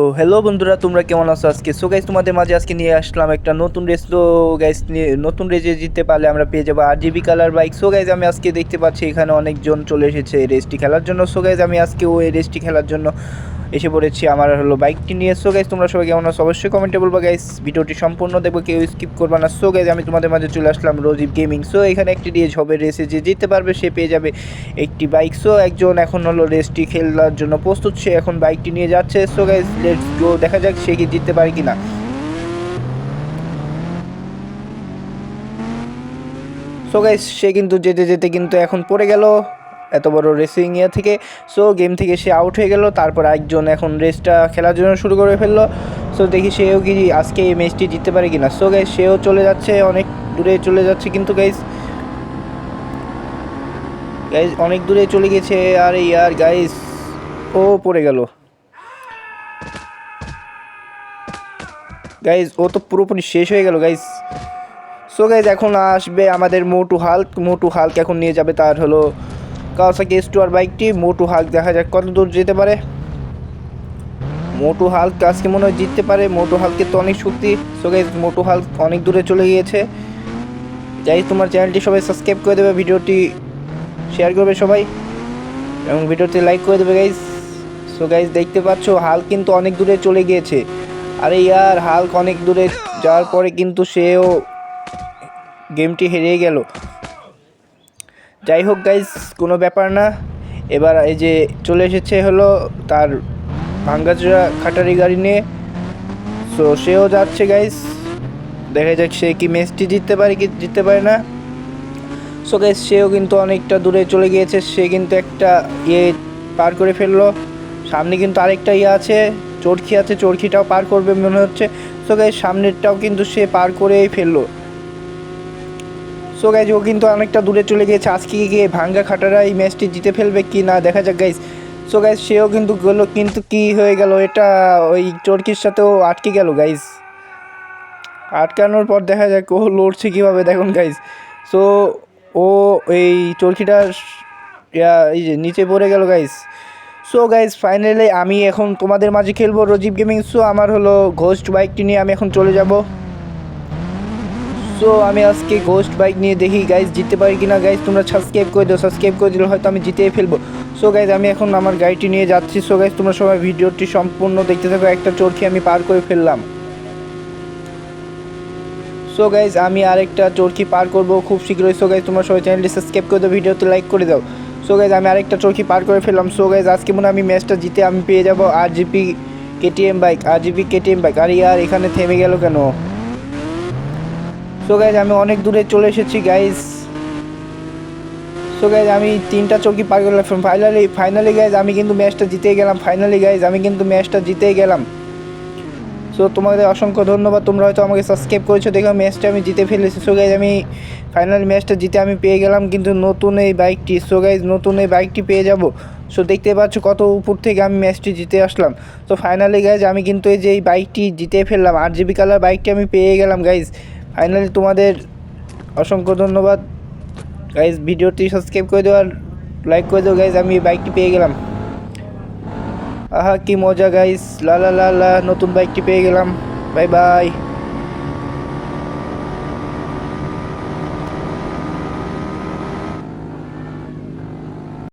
তো হ্যালো বন্ধুরা, তোমরা কেমন আছো আজকে? সো গাইস, তোমাদের মাঝে আজকে নিয়ে আসলাম একটা নতুন রেস। তো গাইস, নতুন রেসে জিততে পারলে আমরা পেয়ে যাবো RGB colour bike. So guys, আমি আজকে দেখতে পাচ্ছি এখানে অনেকজন চলে এসেছে এই রেসটি খেলার জন্য। সো গাইস, আমি আজকে ওই রেসটি খেলার জন্য এসে পড়েছি আমার বাইকটি নিয়ে। সো গাইস, তোমরা সবাই কেমন আছো অবশ্যই কমেন্টে বলবো গাইস। ভিডিওটি সম্পূর্ণ দেখবো, কেউ স্কিপ করবে না। সো গাইস, আমি তোমাদের মাঝে চলে আসলাম রোজিব গেমিং। সো এখানে একটি রেস হবে, রেসে যে জিততে পারবে সে পেয়ে যাবে একটি বাইক। সো একজন এখন রেসটি খেলার জন্য প্রস্তুত, সে এখন বাইকটি নিয়ে যাচ্ছে। সো গাইস, লেটস গো, দেখা যাক সে কি জিততে পারে কিনা। সো গাইস, সে কিন্তু যেতে যেতে কিন্তু এখন পড়ে গেল এত বড় রেসিং থেকে। সো গেম থেকে সে আউট হয়ে গেল। তারপর একজন এখন রেসটা খেলার জন্য শুরু করে ফেললো। সো দেখি সেও কি আজকে এই ম্যাচটি জিততে পারে কিনা। সো গাইস, সেও চলে যাচ্ছে, অনেক দূরে চলে যাচ্ছে কিন্তু গাইস গাইস অনেক দূরে চলে গেছে। আরে ইয়ার গাইস, ও পড়ে গেল গাইস, ও তো পুরোপুরি শেষ হয়ে গেল গাইস। সো গাইস, এখন আসবে আমাদের মোটু হাল্ক এখন নিয়ে যাবে তার কাওয়াসাকি S2R বাইকটি। মোটু হাল্ক দেখা যাক কত দূর যেতে পারে। মোটু হাল্ক আজকে মনে হয় জিততে পারে, মোটু হাল্কের তো অনেক শক্তি। সো গাইস, মোটু হাল্ক অনেক দূরে চলে গিয়েছে। গাইস, তোমার চ্যানেলটি সবাই সাবস্ক্রাইব করে দেবে, ভিডিওটি শেয়ার করবে সবাই এবং ভিডিওতে লাইক করে দেবে গাইস। সো গাইস, দেখতে পাচ্ছ হাল্ক কিন্তু অনেক দূরে চলে গিয়েছে। আরে ইয়ার, হাল্ক অনেক দূরে যাওয়ার পরে কিন্তু সেও গেমটি হেরিয়ে গেল। যাই হোক গাইস, কোনো ব্যাপার না। এবার এই যে চলে এসেছে তার ভাঙ্গাচোরা খাটারি গাড়ি নিয়ে। সো সেও যাচ্ছে গাইস, দেখা যাক সে কি ম্যাচটি জিততে পারে কি জিততে পারে না। সো গাইস, সেও কিন্তু অনেকটা দূরে চলে গিয়েছে, সে কিন্তু একটা পার করে ফেললো। সামনে কিন্তু আরেকটা আছে, চরকি আছে, চরকিটাও পার করবে মনে হচ্ছে। সো গাইস, সামনেরটাও কিন্তু সে পার করেই ফেললো। সো গাইজ, ও কিন্তু অনেকটা দূরে চলে গিয়েছে। আজকে গিয়ে ভাঙ্গা খাটারা এই ম্যাচটি জিতে ফেলবে কি না দেখা যাক গাইজ। সো গাইজ, সেও কিন্তু গেলো, কিন্তু কি হয়ে গেল, এটা ওই চরকির সাথেও আটকে গেল গাইজ। আটকানোর পর দেখা যাক ও লড়ছে কীভাবে দেখুন গাইজ। সো ও এই চরকিটার এই যে নিচে পড়ে গেল গাইজ। সো গাইজ, ফাইনালি আমি এখন তোমাদের মাঝে খেলবো রোজিব গেমিং। সো আমার ঘোস্ট বাইকটি নিয়ে আমি এখন চলে যাব। সো আমি আজকে ঘোস্ট বাইক নিয়ে দেখি গাইজ জিততে পারি কিনা। গাইজ, তোমরা সাবস্ক্রাইব করে দাও, সাবস্ক্রাইব করে দিলে হয়তো আমি জিতেই ফেলবো। সো গাইজ, আমি এখন আমার গাড়িটি নিয়ে যাচ্ছি। সো গাইজ, তোমরা সবাই ভিডিওটি সম্পূর্ণ দেখতে থাকো। একটা চরকি আমি পার করে ফেললাম। সো গাইজ, আমি আরেকটা চরকি পার করব খুব শীঘ্রই। সো গাইজ, তোমরা সবাই চ্যানেলটি সাবস্ক্রাইব করে দাও, ভিডিওতে লাইক করে দাও। সো গাইজ, আমি আরেকটা চরকি পার করে ফেললাম। সো গাইজ, আজকে মনে আমি ম্যাচটা জিতে আমি পেয়ে যাবো RGB KTM বাইক। আর ইয়ার, এখানে থেমে গেল কেন? সো গাইজ, আমি অনেক দূরে চলে এসেছি গাইজ। সো গাইজ, আমি 3টা চরকি পার করলাম। ফাইনালি গাইজ, আমি কিন্তু ম্যাচটা জিতেই গেলাম। সো তোমাদের অসংখ্য ধন্যবাদ, তোমরা হয়তো আমাকে সাবস্ক্রাইব করেছো দেখো ম্যাচটা আমি জিতে ফেলেছি। সো গাইজ, আমি ফাইনালি ম্যাচটা জিতে আমি পেয়ে গেলাম কিন্তু নতুন এই বাইকটি। সো গাইজ, নতুন এই বাইকটি পেয়ে যাব। সো দেখতে পাচ্ছ কত উপর থেকে আমি ম্যাচটি জিতে আসলাম। তো ফাইনালি গাইজ, আমি কিন্তু এই যে এই বাইকটি জিতে ফেললাম, RGB কালার বাইকটি আমি পেয়ে গেলাম গাইজ। ফাইনালি তোমাদের অসংখ্য ধন্যবাদ গাইজ, ভিডিওটি সাবস্ক্রাইব করে দেওয়ার লাইক করে দেও গাইজ। আমি এই বাইকটি পেয়ে গেলাম। আহা কি মজা গাইজ, লা লা লা লা, নতুন বাইকটি পেয়ে গেলাম। Bye bye.